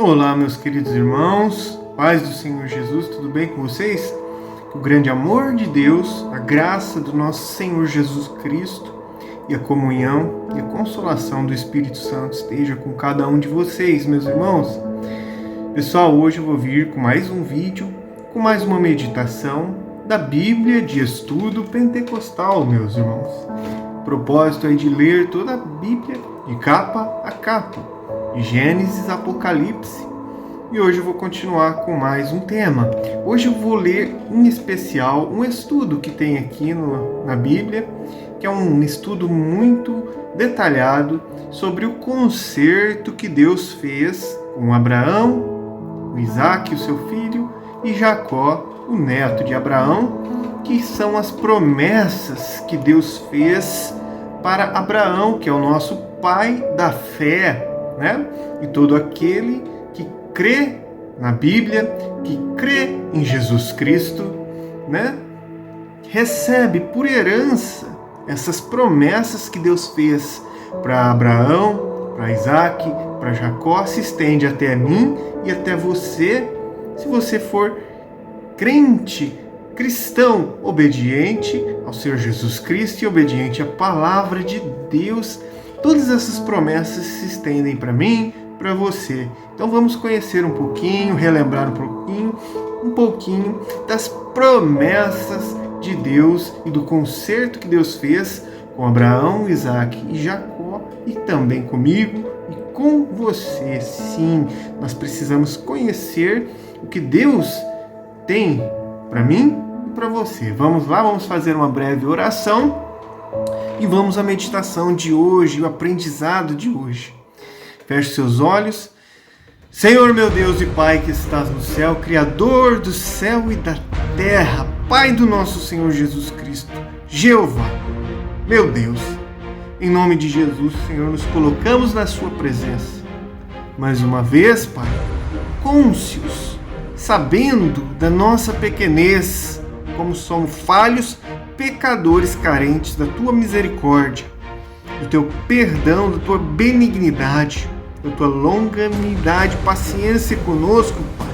Olá, meus queridos irmãos, paz do Senhor Jesus, tudo bem com vocês? Que o grande amor de Deus, a graça do nosso Senhor Jesus Cristo e a comunhão e a consolação do Espírito Santo esteja com cada um de vocês, meus irmãos. Pessoal, hoje eu vou vir com mais um vídeo, com mais uma meditação da Bíblia de estudo pentecostal, meus irmãos. O propósito é de ler toda a Bíblia de capa a capa, de Gênesis a Apocalipse. E hoje eu vou continuar com mais um tema. Hoje eu vou ler em especial um estudo que tem aqui na Bíblia, que é um estudo muito detalhado sobre o concerto que Deus fez com Abraão, o Isaac, o seu filho, e Jacó, o neto de Abraão, que são as promessas que Deus fez para Abraão, que é o nosso pai da fé, né? E todo aquele que crê na Bíblia, que crê em Jesus Cristo, né? Recebe por herança essas promessas que Deus fez para Abraão, para Isaac, para Jacó, se estende até mim e até você, se você for crente, cristão, obediente ao Senhor Jesus Cristo e obediente à palavra de Deus. Todas essas promessas se estendem para mim, para você. Então vamos conhecer um pouquinho, relembrar um pouquinho das promessas de Deus e do concerto que Deus fez com Abraão, Isaac e Jacó, e também comigo e com você. Sim, nós precisamos conhecer o que Deus tem para mim e para você. Vamos lá, vamos fazer uma breve oração. E vamos à meditação de hoje, o aprendizado de hoje. Feche seus olhos. Senhor meu Deus e Pai que estás no céu, Criador do céu e da terra, Pai do nosso Senhor Jesus Cristo, Jeová, meu Deus, em nome de Jesus, Senhor, nos colocamos na sua presença. Mais uma vez, Pai, cônscios, sabendo da nossa pequenez, como somos falhos, pecadores carentes da tua misericórdia, do teu perdão, da tua benignidade, da tua longanimidade, paciência conosco, Pai.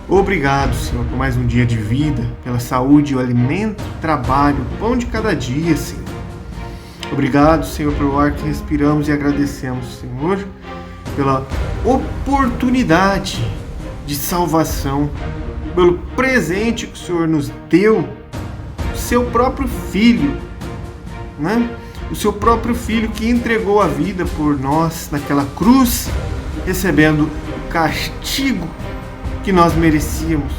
Obrigado, Senhor, por mais um dia de vida, pela saúde, o alimento, o trabalho, o pão de cada dia, Senhor. Obrigado, Senhor, pelo ar que respiramos e agradecemos, Senhor, pela oportunidade de salvação, pelo presente que o Senhor nos deu, seu próprio filho, né? O seu próprio filho que entregou a vida por nós naquela cruz, recebendo o castigo que nós merecíamos.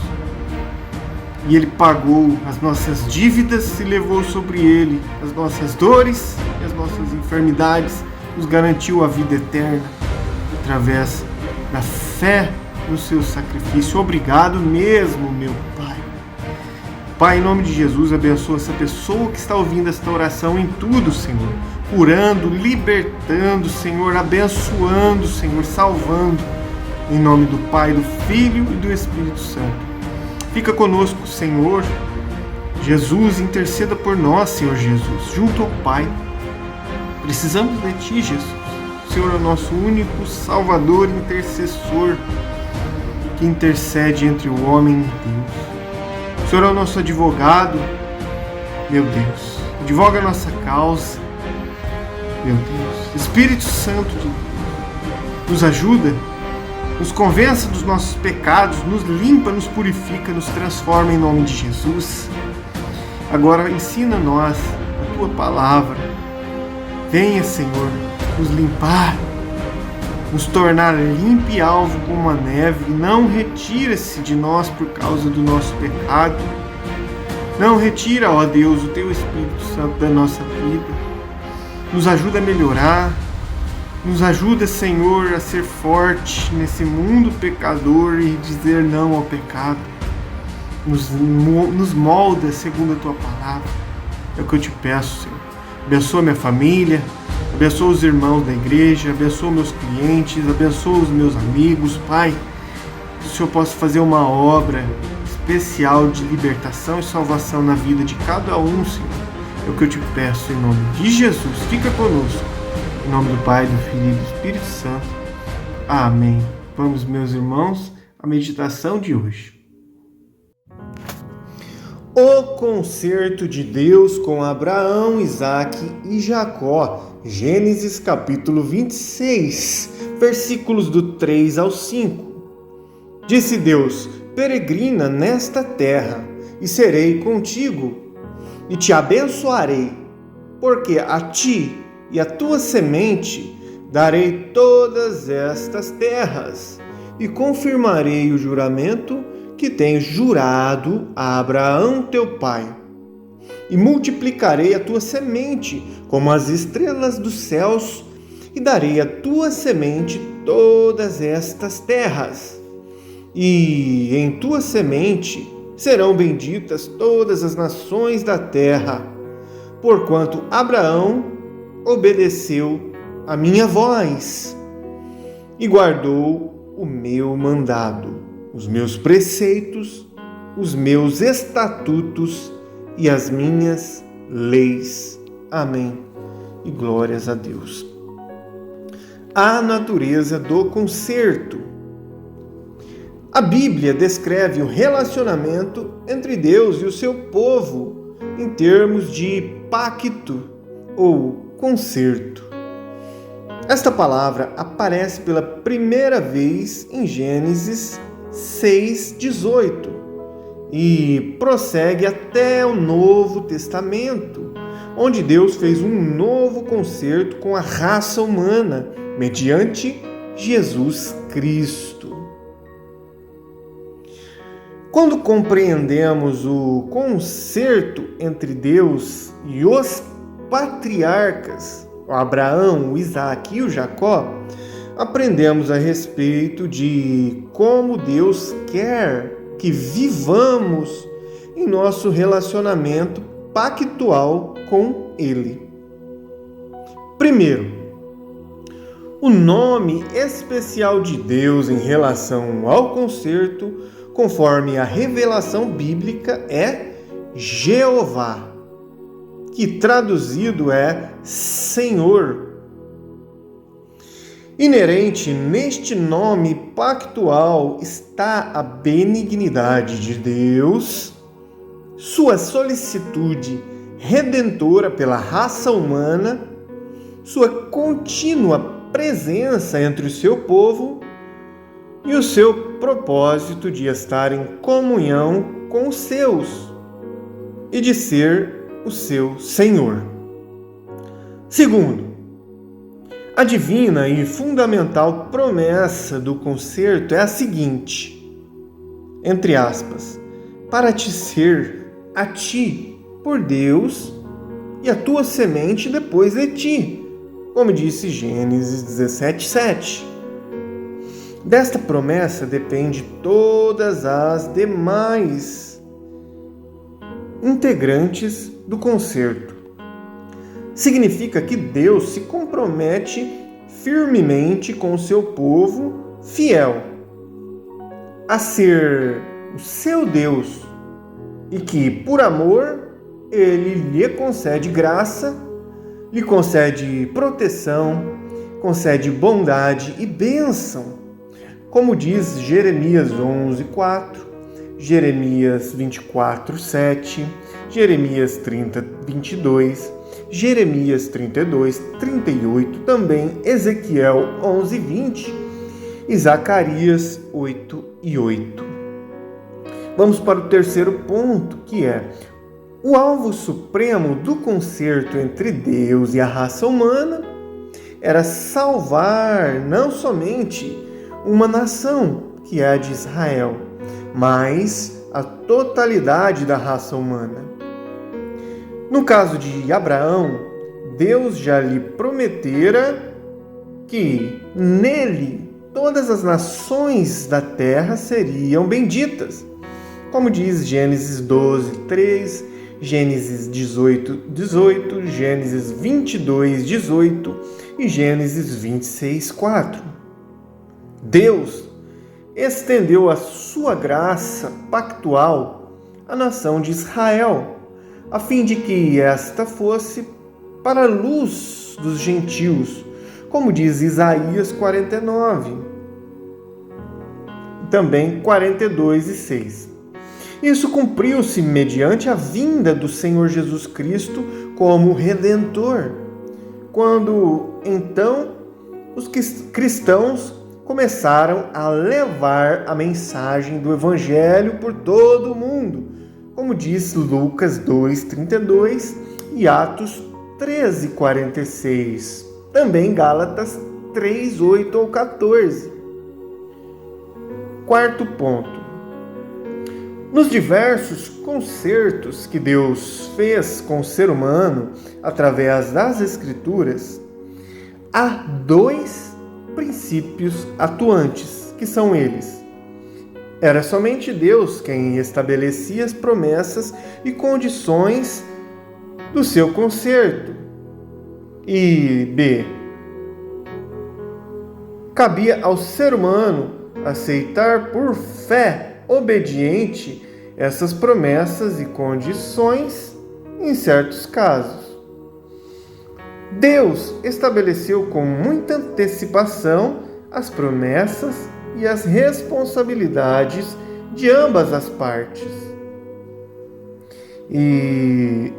E ele pagou as nossas dívidas e levou sobre ele as nossas dores e as nossas enfermidades, nos garantiu a vida eterna através da fé no seu sacrifício. Obrigado mesmo, meu Pai. Pai, em nome de Jesus, abençoa essa pessoa que está ouvindo esta oração em tudo, Senhor. Curando, libertando, Senhor, abençoando, Senhor, salvando. Em nome do Pai, do Filho e do Espírito Santo. Fica conosco, Senhor. Jesus, interceda por nós, Senhor Jesus, junto ao Pai. Precisamos de Ti, Jesus. O Senhor é o nosso único Salvador e intercessor que intercede entre o homem e Deus. O Senhor é o nosso advogado, meu Deus, advoga a nossa causa, meu Deus. Espírito Santo de Deus, nos ajuda, nos convença dos nossos pecados, nos limpa, nos purifica, nos transforma em nome de Jesus. Agora ensina-nós a Tua palavra. Venha, Senhor, nos limpar, nos tornar limpo e alvo como a neve. Não retira-se de nós por causa do nosso pecado. Não retira, ó Deus, o Teu Espírito Santo da nossa vida. Nos ajuda a melhorar. Nos ajuda, Senhor, a ser forte nesse mundo pecador e dizer não ao pecado. Nos molda segundo a Tua palavra. É o que eu te peço, Senhor. Abençoa minha família. Abençoa os irmãos da igreja, abençoa meus clientes, abençoa os meus amigos, Pai. Que o Senhor possa fazer uma obra especial de libertação e salvação na vida de cada um, Senhor. É o que eu te peço em nome de Jesus. Fica conosco. Em nome do Pai, do Filho e do Espírito Santo. Amém Vamos, meus irmãos, à meditação de hoje. O concerto de Deus com Abraão, Isaque e Jacó. Gênesis capítulo 26, versículos do 3 ao 5. Disse Deus: peregrina nesta terra, e serei contigo, e te abençoarei, porque a ti e a tua semente darei todas estas terras, e confirmarei o juramento que tenho jurado a Abraão teu pai. E multiplicarei a tua semente como as estrelas dos céus, e darei à tua semente todas estas terras. E em tua semente serão benditas todas as nações da terra, porquanto Abraão obedeceu a minha voz e guardou o meu mandado, os meus preceitos, os meus estatutos e as minhas leis. Amém. E glórias a Deus. A natureza do concerto. A Bíblia descreve o relacionamento entre Deus e o seu povo em termos de pacto ou concerto. Esta palavra aparece pela primeira vez em Gênesis 6:18 e prossegue até o Novo Testamento, onde Deus fez um novo concerto com a raça humana mediante Jesus Cristo. Quando compreendemos o concerto entre Deus e os patriarcas, o Abraão, o Isaque e o Jacó, aprendemos a respeito de como Deus quer que vivamos em nosso relacionamento pactual com Ele. Primeiro, o nome especial de Deus em relação ao concerto, conforme a revelação bíblica, é Jeová, que traduzido é Senhor. Inerente neste nome pactual está a benignidade de Deus, sua solicitude redentora pela raça humana, sua contínua presença entre o seu povo e o seu propósito de estar em comunhão com os seus e de ser o seu Senhor. Segundo, a divina e fundamental promessa do concerto é a seguinte, entre aspas, para te ser a ti por Deus e a tua semente depois de ti, como disse Gênesis 17:7. Desta promessa depende todas as demais integrantes do concerto. Significa que Deus se compromete firmemente com o seu povo fiel a ser o seu Deus e que, por amor, Ele lhe concede graça, lhe concede proteção, concede bondade e bênção, como diz Jeremias 11:4, Jeremias 24:7, Jeremias 30:22, Jeremias 32:38, também Ezequiel 11:20 e Zacarias 8:8. Vamos para o terceiro ponto, que é o alvo supremo do concerto entre Deus e a raça humana era salvar não somente uma nação, que é a de Israel, mas a totalidade da raça humana. No caso de Abraão, Deus já lhe prometera que nele todas as nações da terra seriam benditas, como diz Gênesis 12:3, Gênesis 18:18, Gênesis 22:18 e Gênesis 26:4. Deus estendeu a sua graça pactual à nação de Israel, a fim de que esta fosse para a luz dos gentios, como diz Isaías 49. também 42:6. Isso cumpriu-se mediante a vinda do Senhor Jesus Cristo como Redentor, quando então os cristãos começaram a levar a mensagem do Evangelho por todo o mundo, como diz Lucas 2:32 e Atos 13:46, também Gálatas 3:8 ou 14. Quarto ponto. Nos diversos concertos que Deus fez com o ser humano através das Escrituras, há dois princípios atuantes, que são eles: era somente Deus quem estabelecia as promessas e condições do seu concerto. E B, cabia ao ser humano aceitar por fé obediente essas promessas e condições em certos casos. Deus estabeleceu com muita antecipação as promessas e as responsabilidades de ambas as partes. E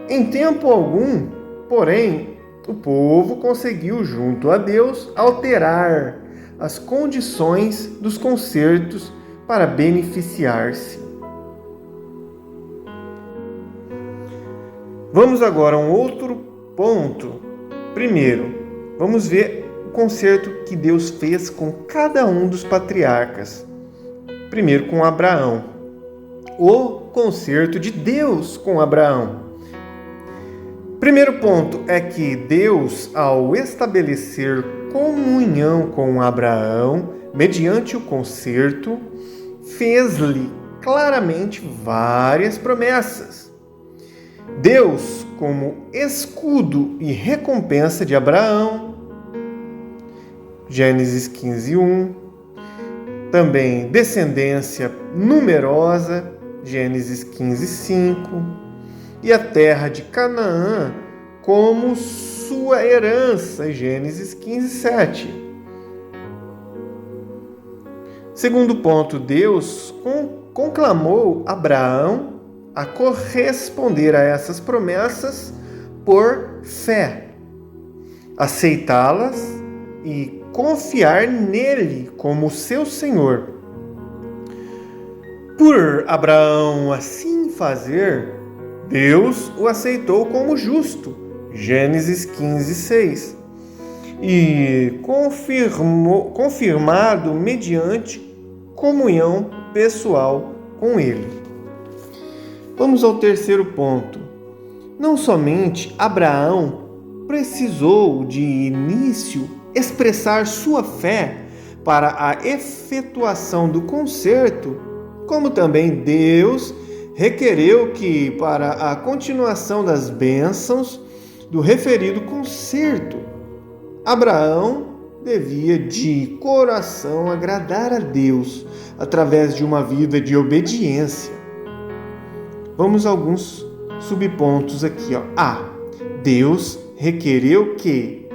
em tempo algum, porém, o povo conseguiu, junto a Deus, alterar as condições dos concertos para beneficiar-se. Vamos agora a um outro ponto. Primeiro, vamos ver o concerto que Deus fez com cada um dos patriarcas. Primeiro com Abraão. O concerto de Deus com Abraão. Primeiro ponto é que Deus, ao estabelecer comunhão com Abraão, mediante o concerto, fez-lhe claramente várias promessas. Deus, como escudo e recompensa de Abraão, Gênesis 15:1, também descendência numerosa, Gênesis 15:5, e a terra de Canaã como sua herança, Gênesis 15:7. Segundo ponto, Deus conclamou Abraão a corresponder a essas promessas por fé, aceitá-las e confiar nele como seu Senhor. Por Abraão assim fazer, Deus o aceitou como justo, Gênesis 15:6, e confirmado mediante comunhão pessoal com ele. Vamos ao terceiro ponto. Não somente Abraão precisou de início expressar sua fé para a efetuação do concerto, como também Deus requereu que, para a continuação das bênçãos do referido concerto, Abraão devia de coração agradar a Deus através de uma vida de obediência. Vamos a alguns subpontos aqui. A. Deus requereu que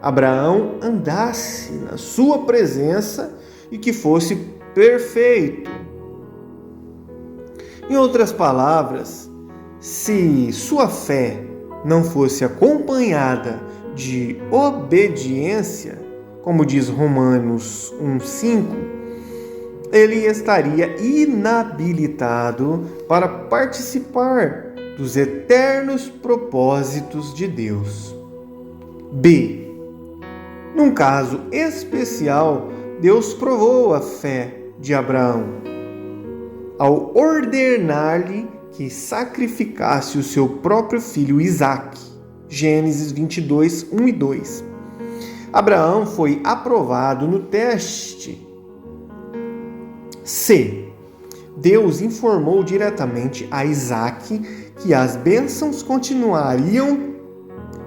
Abraão andasse na sua presença e que fosse perfeito. Em outras palavras, se sua fé não fosse acompanhada de obediência, como diz Romanos 1:5, ele estaria inabilitado para participar dos eternos propósitos de Deus. B. Num caso especial, Deus provou a fé de Abraão ao ordenar-lhe que sacrificasse o seu próprio filho Isaque. Gênesis 22, 1 e 2. Abraão foi aprovado no teste. C. Deus informou diretamente a Isaque que as bênçãos continuariam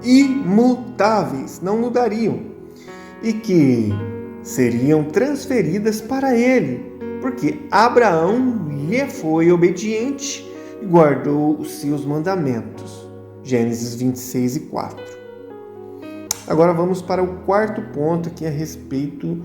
imutáveis, não mudariam, e que seriam transferidas para ele, porque Abraão lhe foi obediente e guardou os seus mandamentos. Gênesis 26 e 4. Agora vamos para o quarto ponto, que é a respeito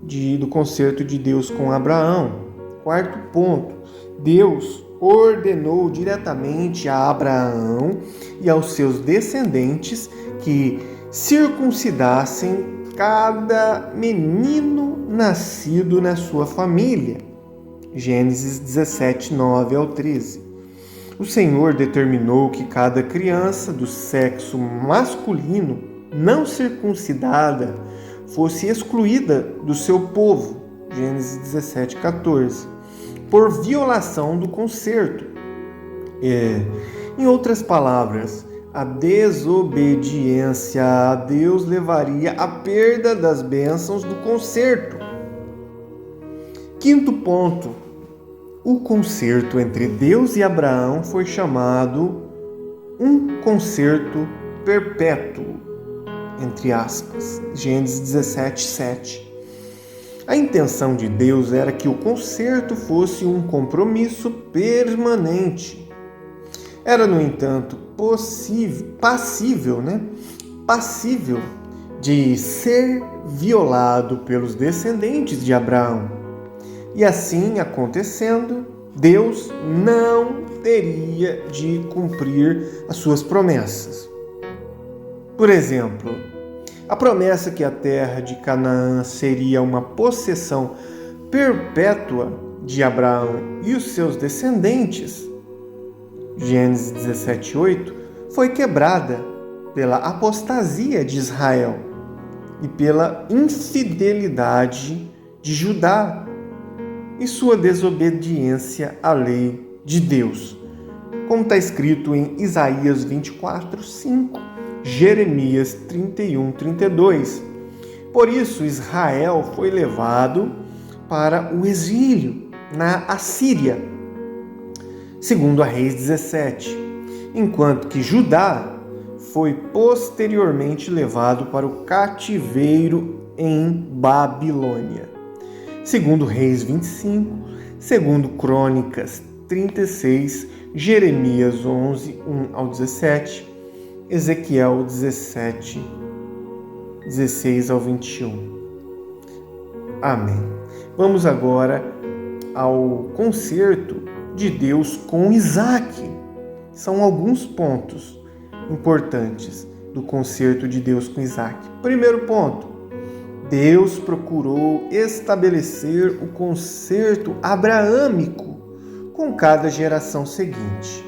do concerto de Deus com Abraão. Quarto ponto, Deus ordenou diretamente a Abraão e aos seus descendentes que circuncidassem cada menino nascido na sua família. Gênesis 17, 9 ao 13. O Senhor determinou que cada criança do sexo masculino não circuncidada fosse excluída do seu povo, Gênesis 17, 14, por violação do concerto. Em outras palavras, a desobediência a Deus levaria à perda das bênçãos do concerto. Quinto ponto, o concerto entre Deus e Abraão foi chamado um concerto perpétuo, entre aspas, Gênesis 17, 7. A intenção de Deus era que o concerto fosse um compromisso permanente. Era, no entanto, passível de ser violado pelos descendentes de Abraão. E assim acontecendo, Deus não teria de cumprir as suas promessas. Por exemplo, a promessa que a terra de Canaã seria uma possessão perpétua de Abraão e os seus descendentes, Gênesis 17, 8, foi quebrada pela apostasia de Israel e pela infidelidade de Judá e sua desobediência à lei de Deus, como está escrito em Isaías 24, 5, Jeremias 31, 32. Por isso, Israel foi levado para o exílio na Assíria, segundo a Reis 17, enquanto que Judá foi posteriormente levado para o cativeiro em Babilônia. Segundo Reis 25, segundo Crônicas 36, Jeremias 11, 1 ao 17, Ezequiel 17, 16 ao 21. Amém. Vamos agora ao concerto de Deus com Isaac. São alguns pontos importantes do concerto de Deus com Isaac. Primeiro ponto, Deus procurou estabelecer o concerto abraâmico com cada geração seguinte,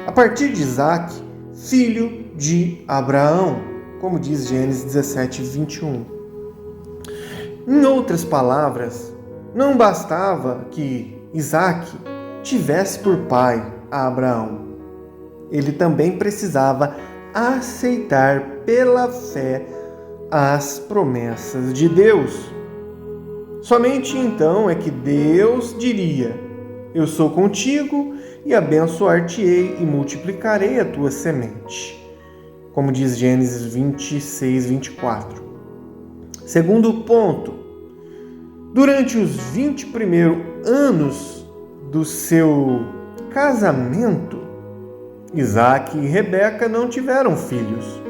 a partir de Isaac, filho de Abraão, como diz Gênesis 17, 21. Em outras palavras, não bastava que Isaac tivesse por pai a Abraão, ele também precisava aceitar pela fé as promessas de Deus. Somente então é que Deus diria: eu sou contigo e abençoar-te-ei e multiplicarei a tua semente, como diz Gênesis 26, 24. Segundo ponto, durante os 20 primeiros anos do seu casamento, Isaac e Rebeca não tiveram filhos,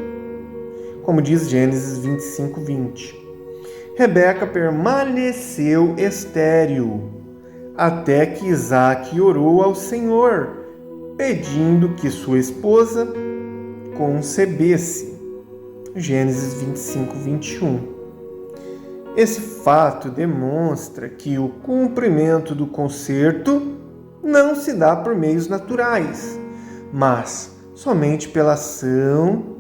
como diz Gênesis 25, 20. Rebeca permaneceu estéril até que Isaac orou ao Senhor, pedindo que sua esposa concebesse. Gênesis 25, 21. Esse fato demonstra que o cumprimento do concerto não se dá por meios naturais, mas somente pela ação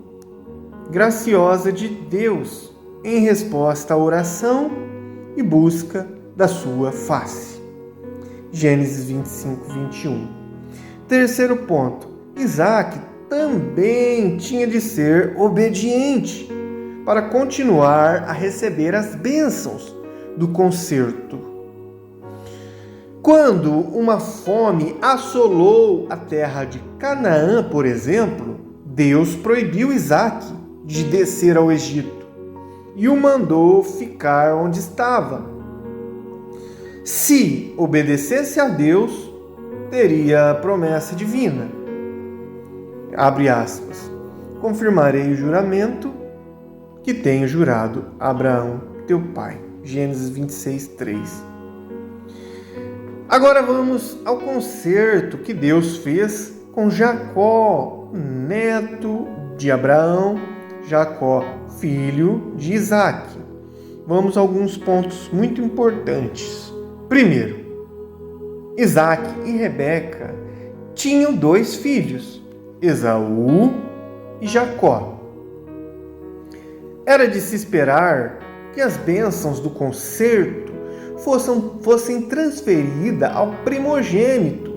graciosa de Deus em resposta à oração e busca da sua face. Gênesis 25, 21. Terceiro ponto, Isaac também tinha de ser obediente para continuar a receber as bênçãos do concerto. Quando uma fome assolou a terra de Canaã, por exemplo, Deus proibiu Isaac de descer ao Egito e o mandou ficar onde estava. Se obedecesse a Deus, teria a promessa divina. Abre aspas. Confirmarei o juramento que tenho jurado a Abraão, teu pai. Gênesis 26, 3. Agora vamos ao concerto que Deus fez com Jacó, neto de Abraão, Jacó, filho de Isaque. Vamos a alguns pontos muito importantes. Primeiro, Isaque e Rebeca tinham 2 filhos, Esaú e Jacó. Era de se esperar que as bênçãos do concerto fossem transferidas ao primogênito,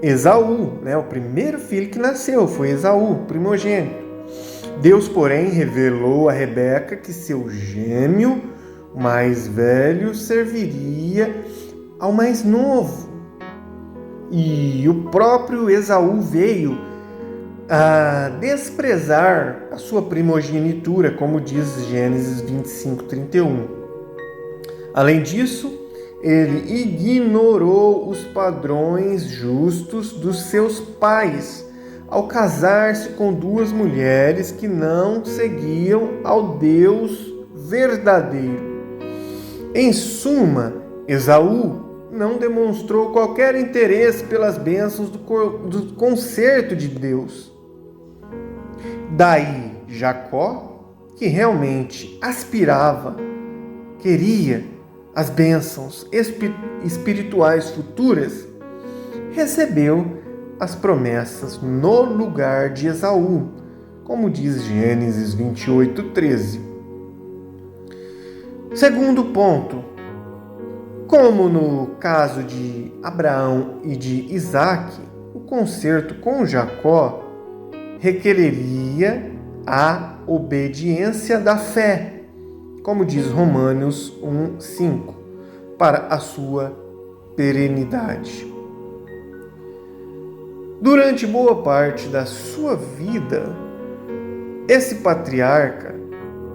Esaú, o primeiro filho que nasceu foi Esaú, primogênito. Deus, porém, revelou a Rebeca que seu gêmeo mais velho serviria ao mais novo. E o próprio Esaú veio a desprezar a sua primogenitura, como diz Gênesis 25, 31. Além disso, ele ignorou os padrões justos dos seus pais ao casar-se com 2 mulheres que não seguiam ao Deus verdadeiro. Em suma, Esaú não demonstrou qualquer interesse pelas bênçãos do concerto de Deus. Daí, Jacó, que realmente aspirava, queria as bênçãos espirituais futuras, recebeu as promessas no lugar de Esaú, como diz Gênesis 28, 13. Segundo ponto, como no caso de Abraão e de Isaque, o concerto com Jacó requereria a obediência da fé, como diz Romanos 1:5, para a sua perenidade. Durante boa parte da sua vida, esse patriarca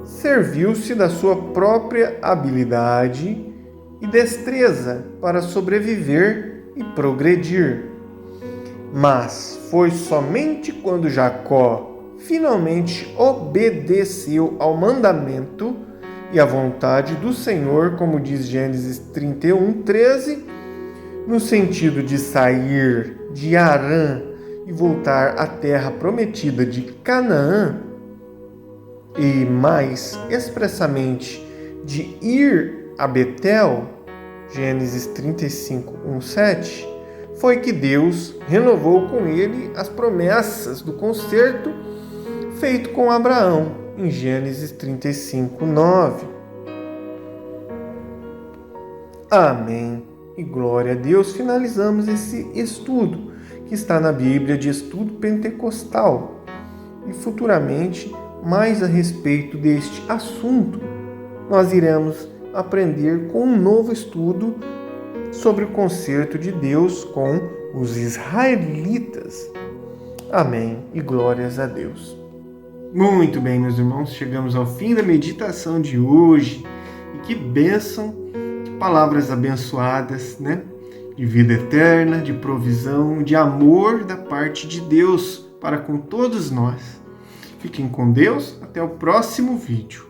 serviu-se da sua própria habilidade e destreza para sobreviver e progredir. Mas foi somente quando Jacó finalmente obedeceu ao mandamento e à vontade do Senhor, como diz Gênesis 31, 13, no sentido de sair de Harã e voltar à terra prometida de Canaã, e mais expressamente de ir a Betel, Gênesis 35, 1, 7, foi que Deus renovou com ele as promessas do concerto feito com Abraão, em Gênesis 35, 9. Amém e glória a Deus. Finalizamos esse estudo que está na Bíblia de Estudo Pentecostal. E futuramente, mais a respeito deste assunto, nós iremos aprender com um novo estudo sobre o concerto de Deus com os israelitas. Amém e glórias a Deus. Muito bem, meus irmãos, chegamos ao fim da meditação de hoje. E que bênção, que palavras abençoadas, De vida eterna, de provisão, de amor da parte de Deus para com todos nós. Fiquem com Deus, até o próximo vídeo.